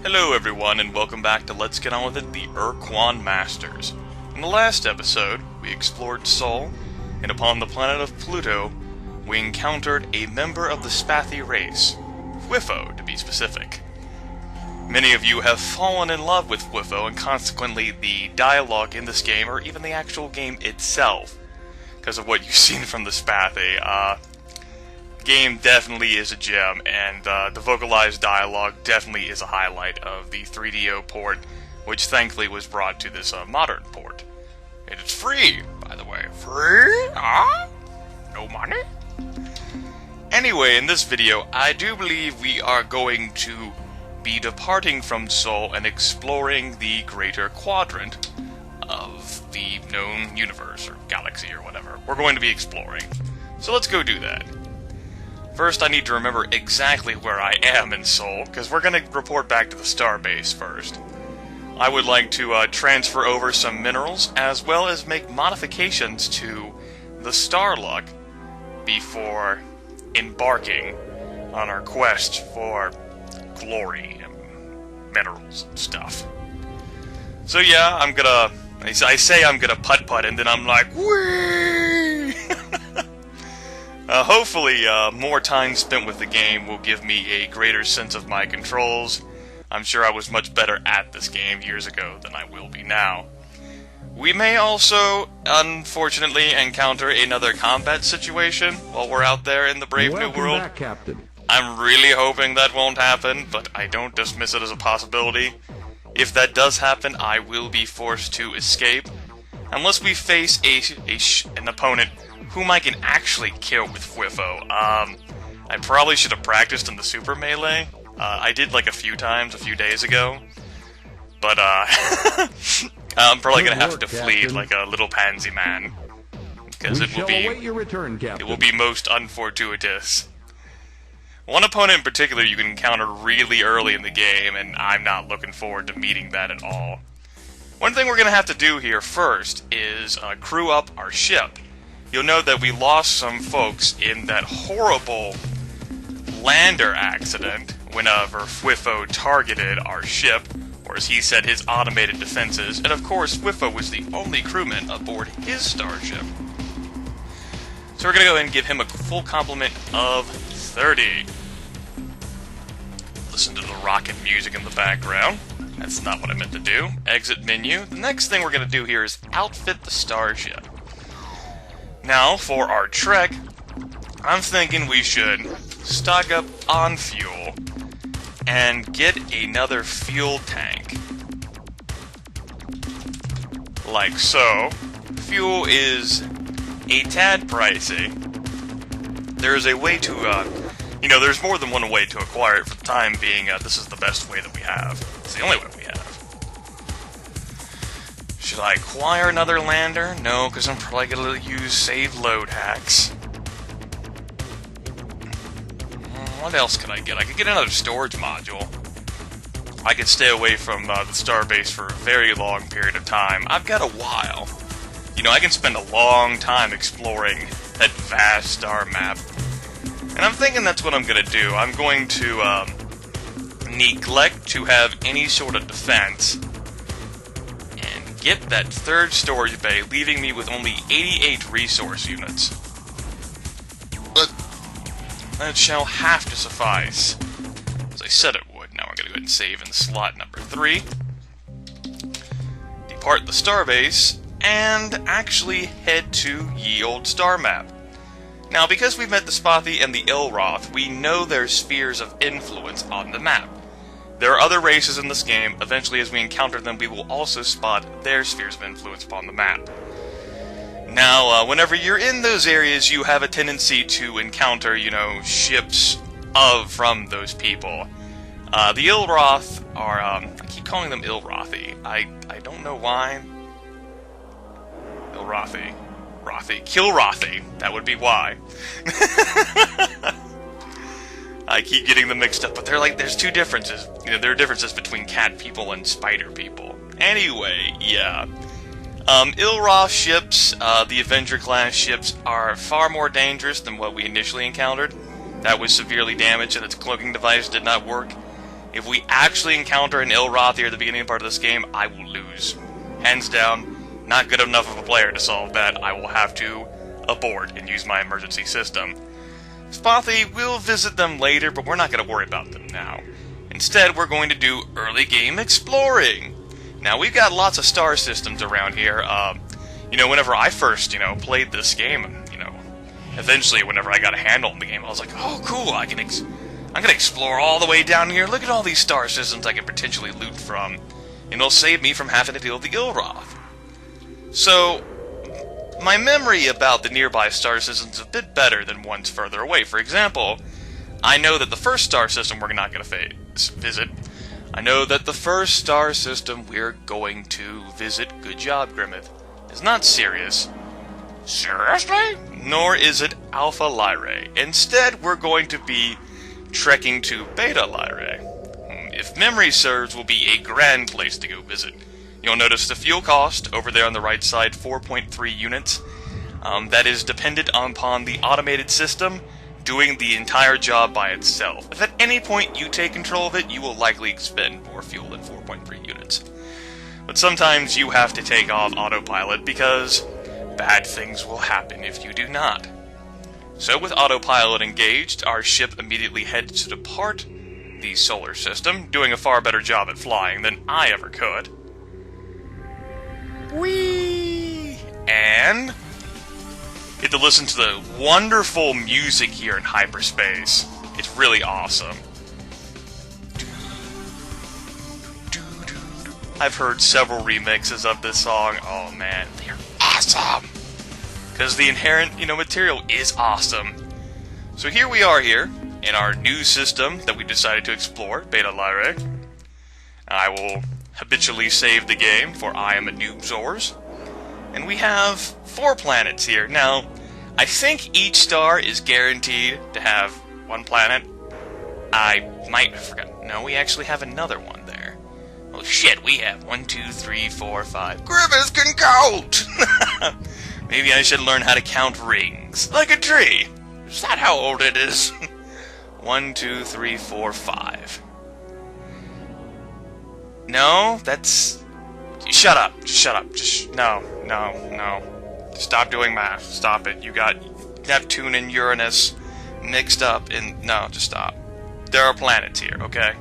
Hello everyone, and welcome back to Let's Get On With It, the Ur-Quan Masters. In the last episode, we explored Sol, and upon the planet of Pluto, we encountered a member of the Spathi race, Whiffo to be specific. Many of you have fallen in love with Whiffo, and consequently the dialogue in this game, or even the actual game itself, because of what you've seen from the Spathi. Game definitely is a gem, and the vocalized dialogue definitely is a highlight of the 3DO port, which thankfully was brought to this modern port. And it's free, by the way. Free? Huh? No money? Anyway, in this video, I do believe we are going to be departing from Sol and exploring the greater quadrant of the known universe, or galaxy, or whatever. We're going to be exploring. So let's go do that. First, I need to remember exactly where I am in Sol, because we're going to report back to the starbase first. I would like to transfer over some minerals, as well as make modifications to the Starluck before embarking on our quest for glory and minerals and stuff. So yeah, I say I'm gonna putt-putt, and then I'm like, whee! Hopefully, more time spent with the game will give me a greater sense of my controls. I'm sure I was much better at this game years ago than I will be now. We may also, unfortunately, encounter another combat situation while we're out there in the brave new world. Back, Captain. I'm really hoping that won't happen, but I don't dismiss it as a possibility. If that does happen, I will be forced to escape, unless we face an opponent whom I can actually kill with Whiffo. I probably should have practiced in the Super Melee. I did like a few times a few days ago, but I'm probably gonna have to flee like a little pansy man, because it will be most unfortuitous. One opponent in particular you can encounter really early in the game, and I'm not looking forward to meeting that at all. One thing we're gonna have to do here first is crew up our ship. You'll note that we lost some folks in that horrible lander accident whenever Whiffo targeted our ship, or as he said, his automated defenses, and of course Whiffo was the only crewman aboard his starship. So we're going to go ahead and give him a full complement of 30. Listen to the rocket music in the background. That's not what I meant to do. Exit menu. The next thing we're going to do here is outfit the starship. Now, for our trek, I'm thinking we should stock up on fuel and get another fuel tank. Like so. Fuel is a tad pricey. There's a way to, there's more than one way to acquire it for the time being. This is the best way that we have. It's the only way we have. Should I acquire another lander? No, because I'm probably going to use save load hacks. What else could I get? I could get another storage module. I could stay away from the starbase for a very long period of time. I've got a while. I can spend a long time exploring that vast star map. And I'm thinking that's what I'm going to do. I'm going to neglect to have any sort of defense and get that third storage bay, leaving me with only 88 resource units. But that shall have to suffice, as I said it would. Now we're going to go ahead and save in slot number 3. Depart the starbase, and actually head to Ye Olde Star Map. Now, because we've met the Spathi and the Ilroth, we know their spheres of influence on the map. There are other races in this game. Eventually, as we encounter them, we will also spot their spheres of influence upon the map. Now, whenever you're in those areas, you have a tendency to encounter, ships from those people. The Ilroth are, I keep calling them Ilrothi. I don't know why. Kilrothi. That would be why. I keep getting them mixed up, but there's two differences. There are differences between cat people and spider people. Anyway, yeah. Ilroth ships, the Avenger-class ships, are far more dangerous than what we initially encountered. That was severely damaged and its cloaking device did not work. if we actually encounter an Ilroth here at the beginning part of this game, I will lose. Hands down, not good enough of a player to solve that. I will have to abort and use my emergency system. Spothy, we'll visit them later, but we're not going to worry about them now. Instead, we're going to do early game exploring. Now, we've got lots of star systems around here. Whenever I first, played this game, eventually, whenever I got a handle on the game, I was like, oh, cool, I'm going to explore all the way down here. Look at all these star systems I can potentially loot from. And it'll save me from having to deal with the Ilroth. So, my memory about the nearby star systems is a bit better than ones further away. For example, I know that the first star system we're not going to visit. I know that the first star system we're going to visit, good job, Grimith, is not Sirius. Seriously? Nor is it Alpha Lyrae. Instead, we're going to be trekking to Beta Lyrae. If memory serves, will be a grand place to go visit. You'll notice the fuel cost over there on the right side, 4.3 units. That is dependent upon the automated system doing the entire job by itself. If at any point you take control of it, you will likely expend more fuel than 4.3 units. But sometimes you have to take off autopilot because bad things will happen if you do not. So with autopilot engaged, our ship immediately heads to depart the solar system, doing a far better job at flying than I ever could. Whee! And get to listen to the wonderful music here in hyperspace. It's really awesome. I've heard several remixes of this song. Oh man, they're awesome! Because the inherent, material is awesome. So here we are here, in our new system that we decided to explore, Beta Lyrae. I will habitually save the game, for I am a noobzors. And we have 4 planets here. Now, I think each star is guaranteed to have 1 planet. I might have forgotten. No, we actually have another one there. Oh shit, we have 1, 2, 3, 4, 5. Grimith can count! Maybe I should learn how to count rings. Like a tree. Is that how old it is? 1, 2, 3, 4, 5. No, that's... Shut up. Just, no. Stop doing math. Stop it. You got Neptune and Uranus mixed up in... No, just stop. There are planets here, okay?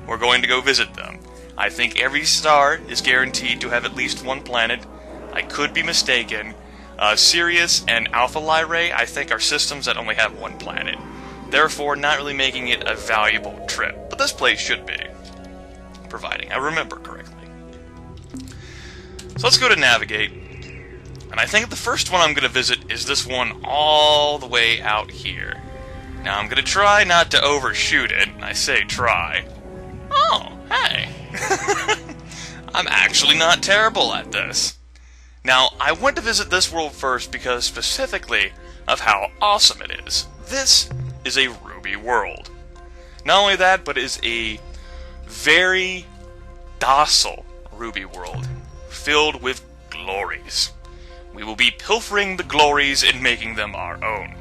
We're going to go visit them. I think every star is guaranteed to have at least 1 planet. I could be mistaken. Sirius and Alpha Lyrae, I think, are systems that only have 1 planet. Therefore, not really making it a valuable trip. But this place should be, providing I remember correctly. So let's go to navigate. And I think the first one I'm going to visit is this one all the way out here. Now, I'm going to try not to overshoot it. I say try. Oh, hey. I'm actually not terrible at this. Now, I went to visit this world first because specifically of how awesome it is. This is a ruby world. Not only that, but it is a very docile ruby world filled with glories. We will be pilfering the glories and making them our own.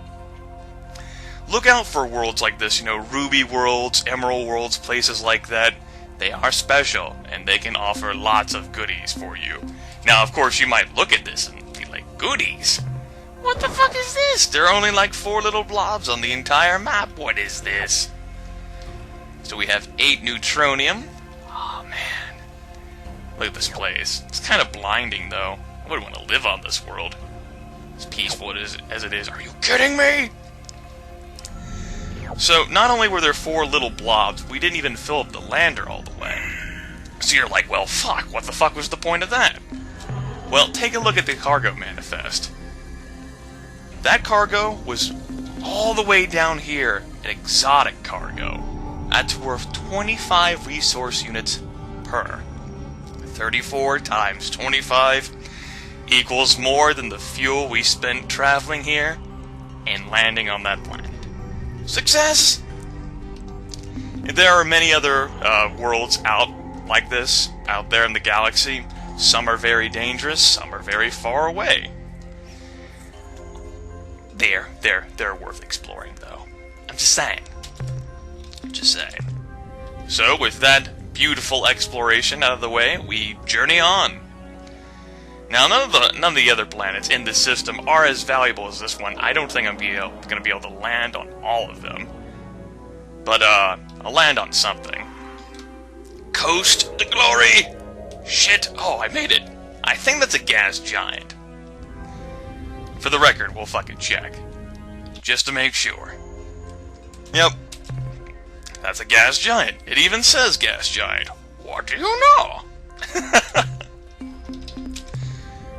Look out for worlds like this, ruby worlds, emerald worlds, places like that. They are special, and they can offer lots of goodies for you. Now, of course, you might look at this and be like, goodies? What the fuck is this? There are only like 4 little blobs on the entire map. What is this? So we have 8 neutronium. Oh, man. Look at this place. It's kind of blinding, though. I wouldn't want to live on this world. As peaceful as it is. Are you kidding me? So, not only were there 4 little blobs, we didn't even fill up the lander all the way. So you're like, well, fuck, what the fuck was the point of that? Well, take a look at the cargo manifest. That cargo was all the way down here, an exotic cargo. That's worth 25 resource units per. 34 times 25 equals more than the fuel we spent traveling here and landing on that planet. Success! There are many other worlds out like this, out there in the galaxy. Some are very dangerous, some are very far away. They're worth exploring, though. I'm just saying. So, with that beautiful exploration out of the way, we journey on. Now, none of the other planets in this system are as valuable as this one. I don't think I'm going to be able to land on all of them. But, I'll land on something. Coast to glory! Shit! Oh, I made it! I think that's a gas giant. For the record, we'll fucking check. Just to make sure. Yep. That's a gas giant. It even says gas giant. What do you know?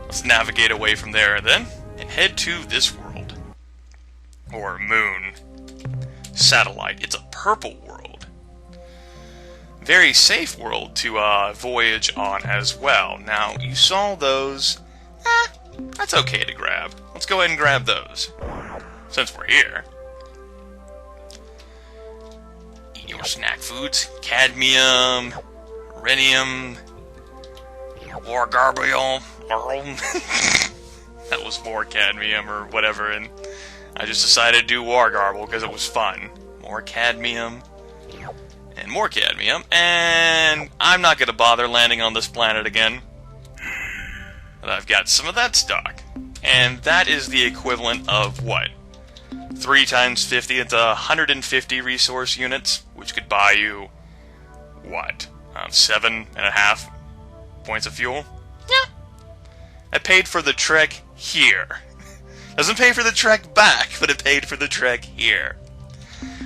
Let's navigate away from there, then, and head to this world. Or moon. Satellite. It's a purple world. Very safe world to voyage on as well. Now, you saw those. That's okay to grab. Let's go ahead and grab those. Since we're here. Eat your snack foods. Cadmium. Rhenium. Wargarbium. That was more cadmium or whatever, and I just decided to do Wargarble because it was fun. More cadmium. And more cadmium. And I'm not going to bother landing on this planet again. But I've got some of that stock. And that is the equivalent of what? 3 times 50, it's 150 resource units, which could buy you, what? 7.5 points of fuel? Yeah. I paid for the trek here. Doesn't pay for the trek back, but it paid for the trek here.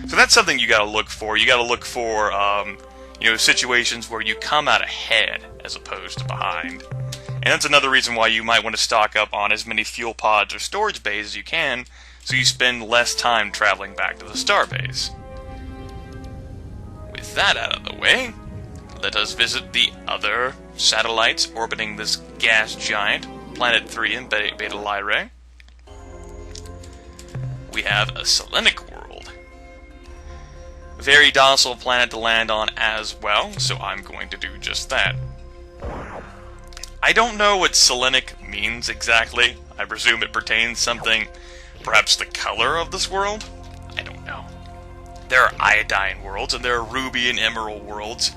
So that's something you gotta look for. You gotta look for, situations where you come out ahead as opposed to behind. And that's another reason why you might want to stock up on as many fuel pods or storage bays as you can, so you spend less time traveling back to the starbase. With that out of the way, let us visit the other satellites orbiting this gas giant, Planet 3 in Beta Lyrae. We have a Selenic world. A very docile planet to land on as well, so I'm going to do just that. I don't know what Selenic means exactly. I presume it pertains something, perhaps the color of this world? I don't know. There are iodine worlds, and there are ruby and emerald worlds.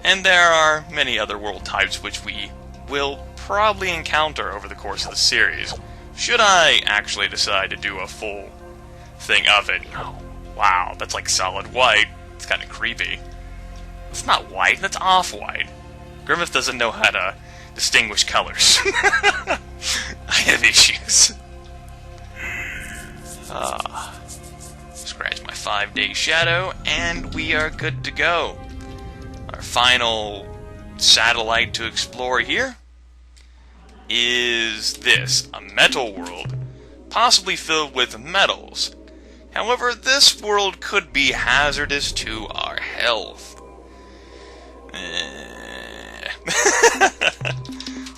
And there are many other world types which we will probably encounter over the course of the series, should I actually decide to do a full thing of it. Oh, wow, that's like solid white. It's kind of creepy. It's not white, that's off-white. Grimith doesn't know how to distinguish colors. I have issues. Scratch my 5-day shadow, and we are good to go. Our final satellite to explore here is this, a metal world, possibly filled with metals. However, this world could be hazardous to our health.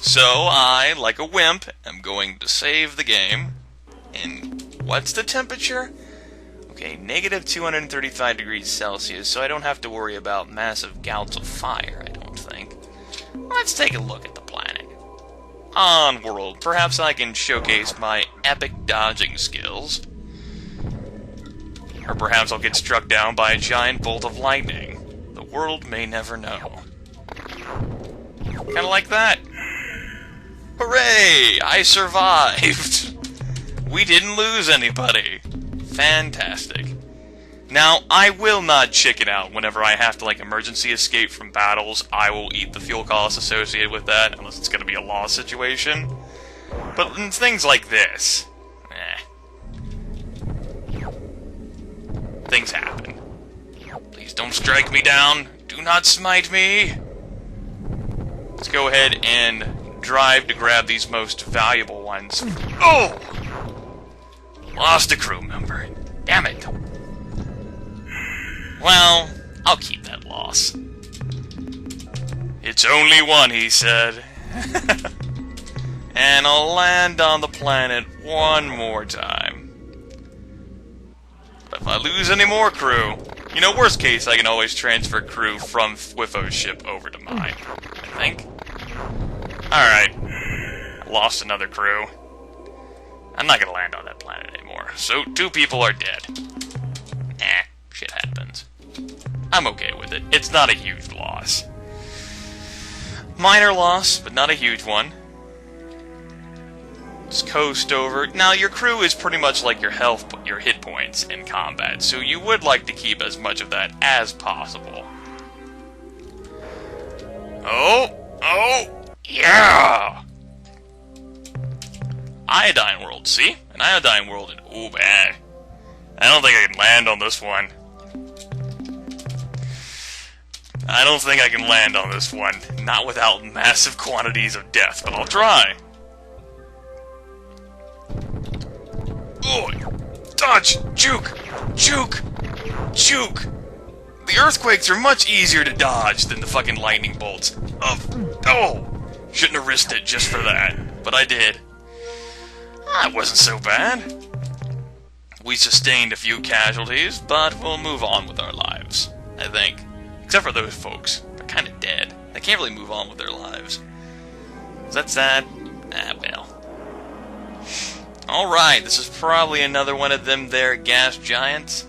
So I, like a wimp, am going to save the game. And what's the temperature? Okay, negative 235 degrees Celsius, so I don't have to worry about massive gouts of fire, I don't think. Let's take a look at the planet. On world, perhaps I can showcase my epic dodging skills. Or perhaps I'll get struck down by a giant bolt of lightning. The world may never know. Kinda like that. Hooray! I survived! We didn't lose anybody. Fantastic. Now, I will not chicken out whenever I have to, emergency escape from battles. I will eat the fuel costs associated with that, unless it's going to be a loss situation. But in things like this, things happen. Please don't strike me down. Do not smite me. Let's go ahead and drive to grab these most valuable ones. Oh! Lost a crew member. Damn it. Well, I'll keep that loss. It's only one, he said. And I'll land on the planet one more time. But if I lose any more crew, worst case, I can always transfer crew from Whiffo's ship over to mine, I think. Alright. Lost another crew. I'm not gonna land on that planet anymore. So, 2 people are dead. Shit happens. I'm okay with it. It's not a huge loss. Minor loss, but not a huge one. Just coast over. Now, your crew is pretty much like your health, your hit points in combat, so you would like to keep as much of that as possible. Oh, yeah! Iodine World, see? An Iodine World, and ooh, man. I don't think I can land on this one. I don't think I can land on this one. Not without massive quantities of death, but I'll try. Oh, dodge! Juke! Juke! Juke! The earthquakes are much easier to dodge than the fucking lightning bolts. Oh! Shouldn't have risked it just for that, but I did. That wasn't so bad. We sustained a few casualties, but we'll move on with our lives, I think. Except for those folks. They're kind of dead. They can't really move on with their lives. Is that sad? Ah, well. Alright, this is probably another one of them there gas giants.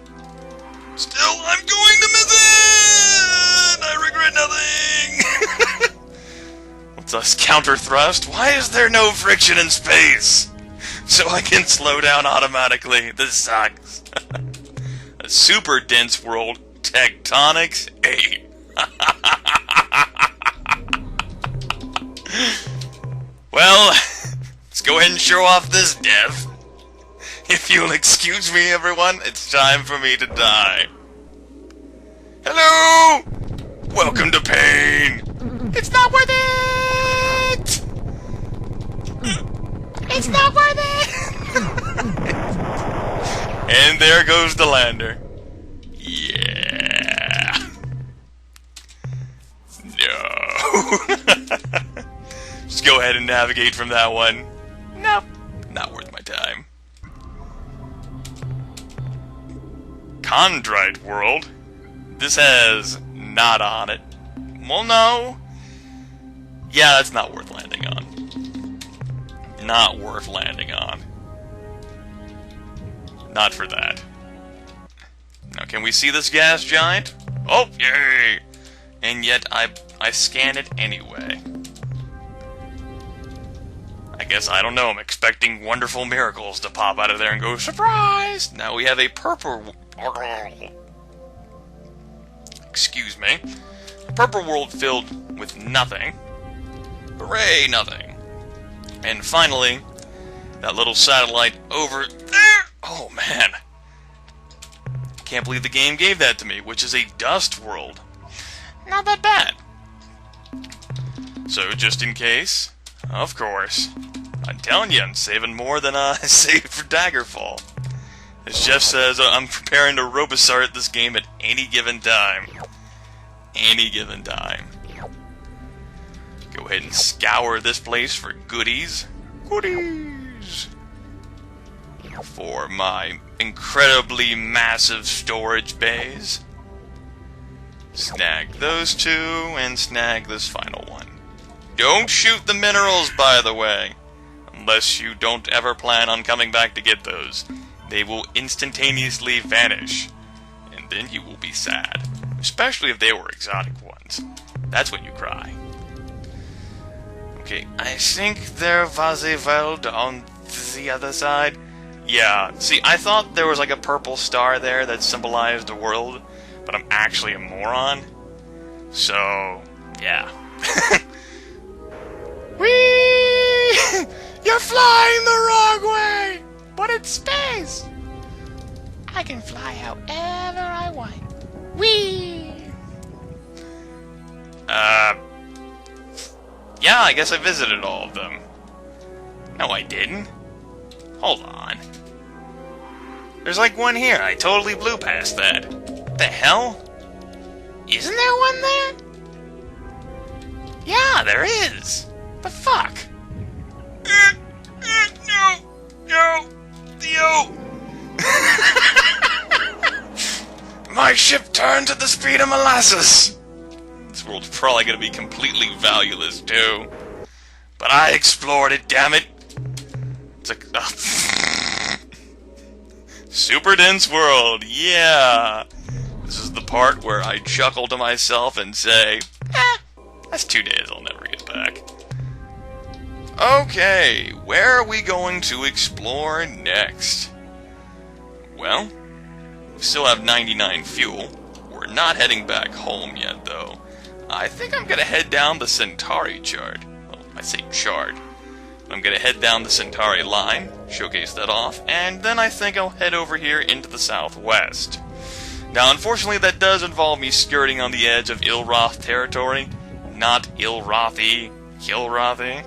Still, I'm going to miss it! I regret nothing! What's this, counter thrust? Why is there no friction in space? So I can slow down automatically. This sucks. A super dense world. Tectonics 8. Well, let's go ahead and show off this death. If you'll excuse me, everyone, it's time for me to die. Hello! Welcome to pain! It's not worth it! It's not worth it! And there goes the lander. Yeah. No. Just go ahead and navigate from that one. Nope. Not worth my time. Chondrite World. This has not on it. Well, no. Yeah, that's not worth landing on. Not worth landing on. Not for that. Now, can we see this gas giant? Oh, yay! And yet, I scan it anyway. I guess, I don't know, I'm expecting wonderful miracles to pop out of there and go, surprise! Now we have a purple... Excuse me. A purple world filled with nothing. Hooray, nothing. And finally, that little satellite over there. Oh, man. Can't believe the game gave that to me, which is a dust world. Not that bad. So, just in case, of course, I'm telling you, I'm saving more than I saved for Daggerfall. As Jeff says, I'm preparing to Robosart this game at any given time. Any given time. Go ahead and scour this place for goodies. Goodies! For my incredibly massive storage bays. Snag those two, and snag this final one. Don't shoot the minerals, by the way. Unless you don't ever plan on coming back to get those. They will instantaneously vanish. And then you will be sad. Especially if they were exotic ones. That's when you cry. Okay, I think there was a world on the other side. Yeah, see, I thought there was like a purple star there that symbolized a world, but I'm actually a moron. So, yeah. Whee! You're flying the wrong way! But it's space! I can fly however I want. Whee! Yeah, I guess I visited all of them. No, I didn't. Hold on. There's like one here. I totally blew past that. What the hell? Isn't there one there? Yeah, there is. The fuck? No. My ship turned to the speed of molasses. This world's probably going to be completely valueless, too. But I explored it, damn it. It's like... super dense world, yeah. This is the part where I chuckle to myself and say, that's 2 days I'll never get back. Okay, where are we going to explore next? Well, we still have 99 fuel. We're not heading back home yet, though. I think I'm gonna head down the Centauri chart. Well, I say chart. I'm gonna head down the Centauri line, showcase that off, and then I think I'll head over here into the southwest. Now, unfortunately, that does involve me skirting on the edge of Ilroth territory. Not Ilrothi, Kilrothi.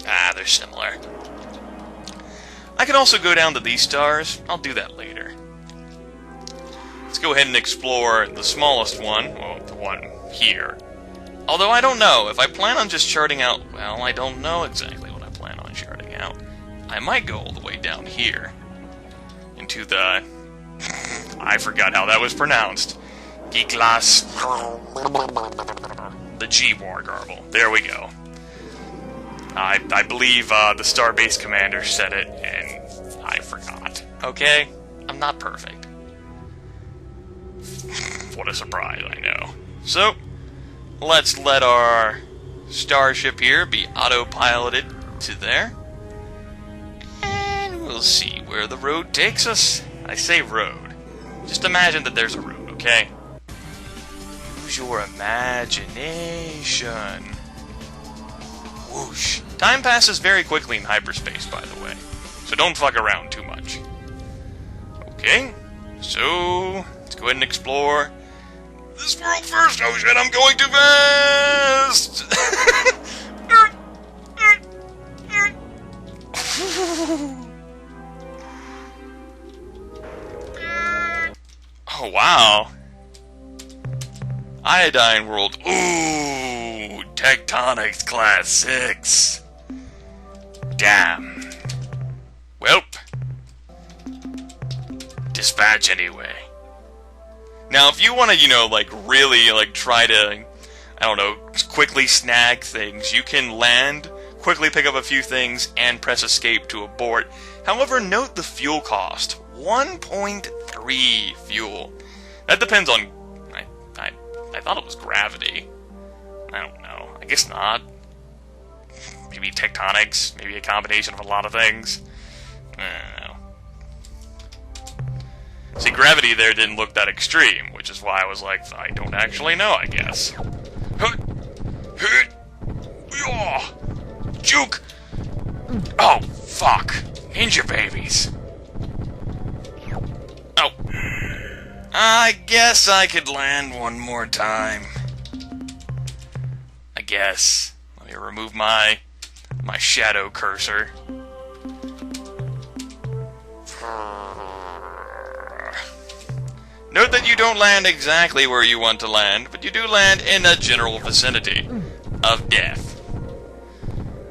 Ah, they're similar. I can also go down to these stars. I'll do that later. Let's go ahead and explore the smallest one, well, the one here. Although I don't know, if I plan on just charting out, well, I don't know exactly what I plan on charting out. I might go all the way down here. Into the... I forgot how that was pronounced. Geeklas. The G-War Garble. There we go. I believe the Starbase Commander said it, and I forgot. Okay? I'm not perfect. What a surprise, I know. So, let's let our starship here be autopiloted to there. And we'll see where the road takes us. I say road. Just imagine that there's a road, okay? Use your imagination. Whoosh. Time passes very quickly in hyperspace, by the way. So don't fuck around too much. Okay, so let's go ahead and explore this world first. Oh shit, I'm going too fast! Oh wow. Iodine world. Ooh, Tectonics class 6. Damn. Welp. Dispatch anyway. Now, if you want to, like, really, like, try to, I don't know, quickly snag things, you can land, quickly pick up a few things, and press escape to abort. However, note the fuel cost. 1.3 fuel. That depends on... I thought it was gravity. I don't know. I guess not. Maybe tectonics. Maybe a combination of a lot of things. I don't know. See, gravity there didn't look that extreme, which is why I was like, I don't actually know, I guess. Juke! Oh, fuck. Ninja babies. Oh. I guess I could land one more time. I guess. Let me remove my shadow cursor. Note that you don't land exactly where you want to land, but you do land in a general vicinity of death.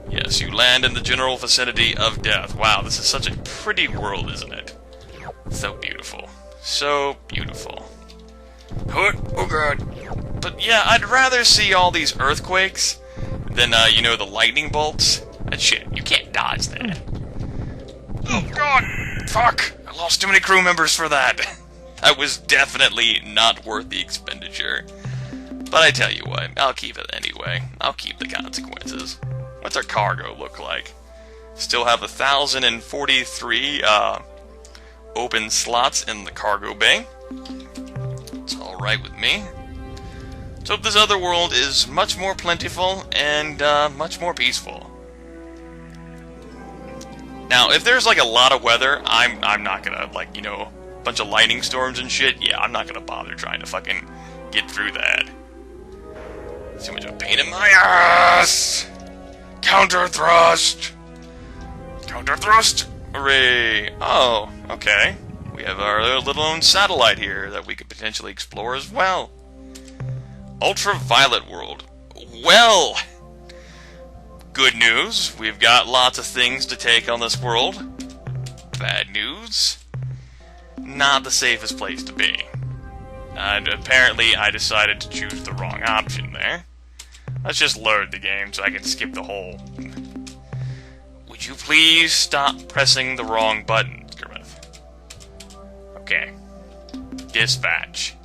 Yes, you land in the general vicinity of death. Wow, this is such a pretty world, isn't it? So beautiful. So beautiful. Oh god. But yeah, I'd rather see all these earthquakes than, the lightning bolts. That shit, you can't dodge that. Oh god! Fuck! I lost too many crew members for that. That was definitely not worth the expenditure. But I tell you what, I'll keep it anyway. I'll keep the consequences. What's our cargo look like? Still have 1,043, open slots in the cargo bay. It's alright with me. So this other world is much more plentiful and much more peaceful. Now, if there's like a lot of weather, I'm not gonna, like, a bunch of lightning storms and shit, yeah, I'm not gonna bother trying to fucking get through that. It's too much of a pain in my ass! Counter thrust! Counter thrust! Hooray! Oh, okay. We have our little own satellite here that we could potentially explore as well. Ultraviolet world. Well, good news. We've got lots of things to take on this world. Bad news. Not the safest place to be. And apparently I decided to choose the wrong option there. Let's just load the game so I can skip the whole... Would you please stop pressing the wrong buttons, Grimith? Okay. Dispatch.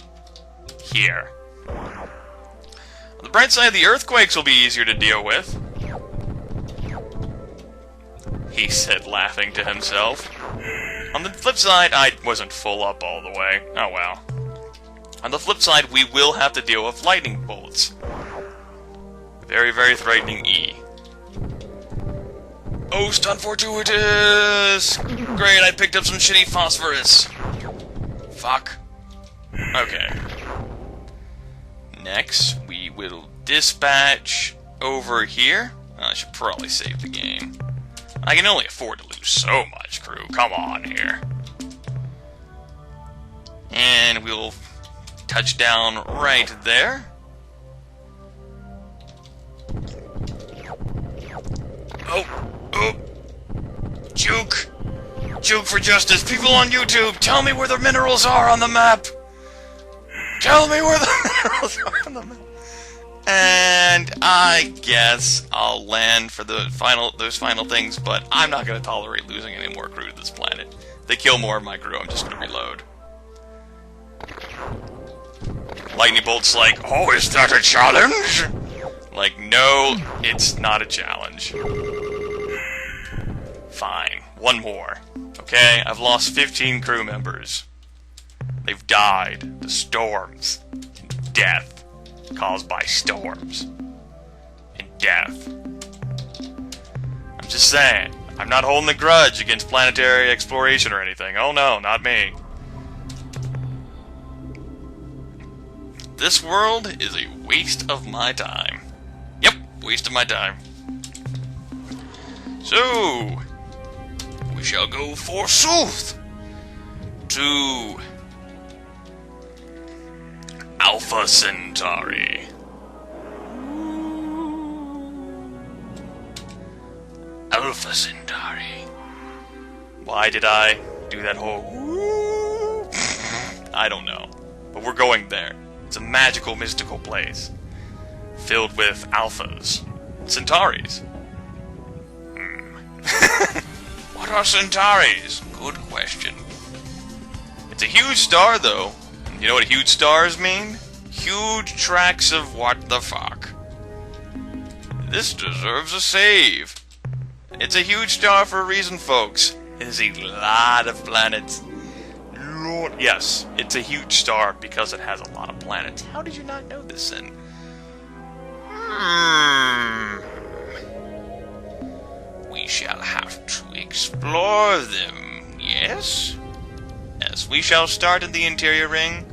here. On the bright side, the earthquakes will be easier to deal with, he said, laughing to himself. On the flip side, I wasn't full up all the way. Oh well. On the flip side, we will have to deal with lightning bolts. Very, very threatening E. Oh, stun fortuitous! Great, I picked up some shitty phosphorus. Fuck. Okay. Next, we will dispatch over here. I should probably save the game. I can only afford to lose so much, crew. Come on here. And we'll touch down right there. Oh! Juke! Juke for justice! People on YouTube, tell me where the minerals are on the map! Tell me where the minerals are on the map! And I guess I'll land for those final things, but I'm not going to tolerate losing any more crew to this planet. If they kill more of my crew, I'm just going to reload. Lightning Bolt's like, oh, is that a challenge? Like, no, it's not a challenge. Fine, one more. Okay, I've lost 15 crew members. They've died to storms, death. Caused by storms and death. I'm just saying, I'm not holding a grudge against planetary exploration or anything. Oh no, not me. This world is a waste of my time. Yep, waste of my time. So, we shall go forsooth to Alpha Centauri. Alpha Centauri. Why did I do that whole... I don't know. But we're going there. It's a magical, mystical place. Filled with alphas. Centauris. What are Centauris? Good question. It's a huge star, though. You know what huge stars mean? Huge tracks of what the fuck. This deserves a save. It's a huge star for a reason, folks. It is a lot of planets. Lord, yes, it's a huge star because it has a lot of planets. How did you not know this then? We shall have to explore them, yes? Yes, we shall start in the interior ring.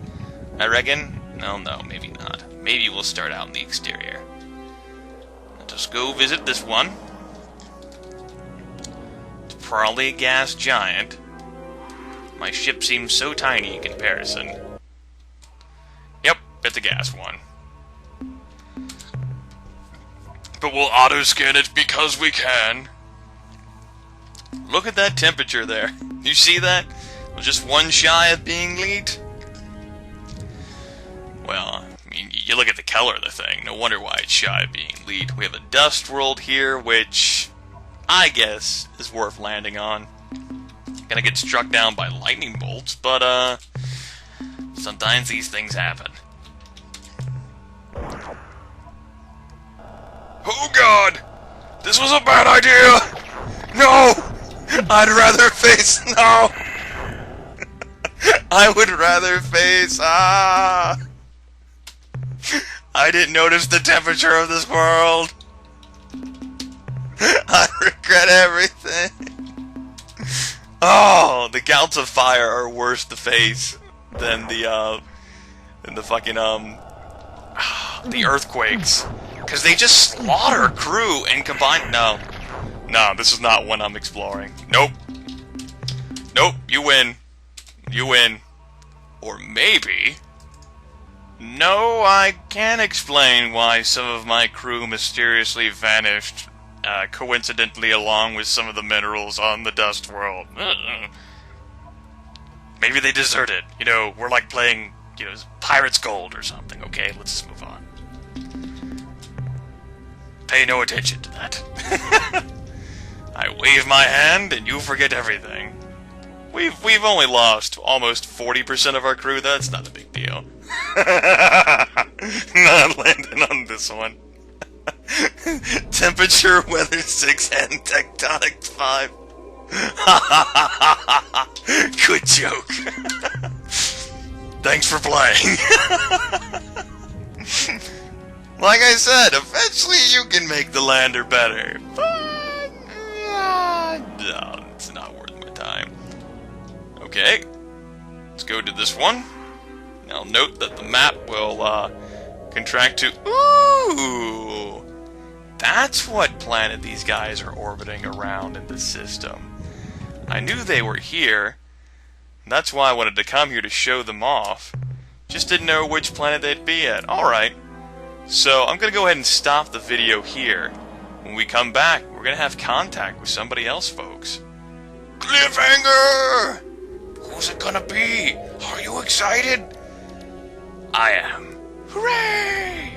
I reckon. No, maybe not. Maybe we'll start out in the exterior. Let us go visit this one. It's probably a gas giant. My ship seems so tiny in comparison. Yep, it's a gas one. But we'll auto-scan it because we can. Look at that temperature there. You see that? We're just one shy of being leaked. Well, I mean, you look at the color of the thing, no wonder why it's shy of being lead. We have a dust world here, which I guess is worth landing on. Gonna get struck down by lightning bolts, but sometimes these things happen. Oh god! This was a bad idea! No! I'd rather face... No! I would rather face... I didn't notice the temperature of this world. I regret everything. Oh, the gouts of fire are worse to face than the fucking the earthquakes, because they just slaughter crew and combine. No, this is not one I'm exploring. Nope, you win, or maybe. No, I can't explain why some of my crew mysteriously vanished, coincidentally along with some of the minerals on the dust world. Maybe they deserted. You know, we're like playing, Pirate's Gold or something. Okay, let's just move on. Pay no attention to that. I wave my hand and you forget everything. We've only lost almost 40% of our crew. That's not a big deal. Not landing on this one. Temperature, weather 6, and tectonic 5. Good joke. Thanks for playing. Like I said, eventually you can make the lander better. But, no, it's not worth my time. Okay, let's go to this one. Now note that the map will contract to... Ooh! That's what planet these guys are orbiting around in the system. I knew they were here. That's why I wanted to come here to show them off. Just didn't know which planet they'd be at. Alright. So I'm going to go ahead and stop the video here. When we come back, we're going to have contact with somebody else, folks. Cliffhanger! Who's it going to be? Are you excited? I am. Hooray!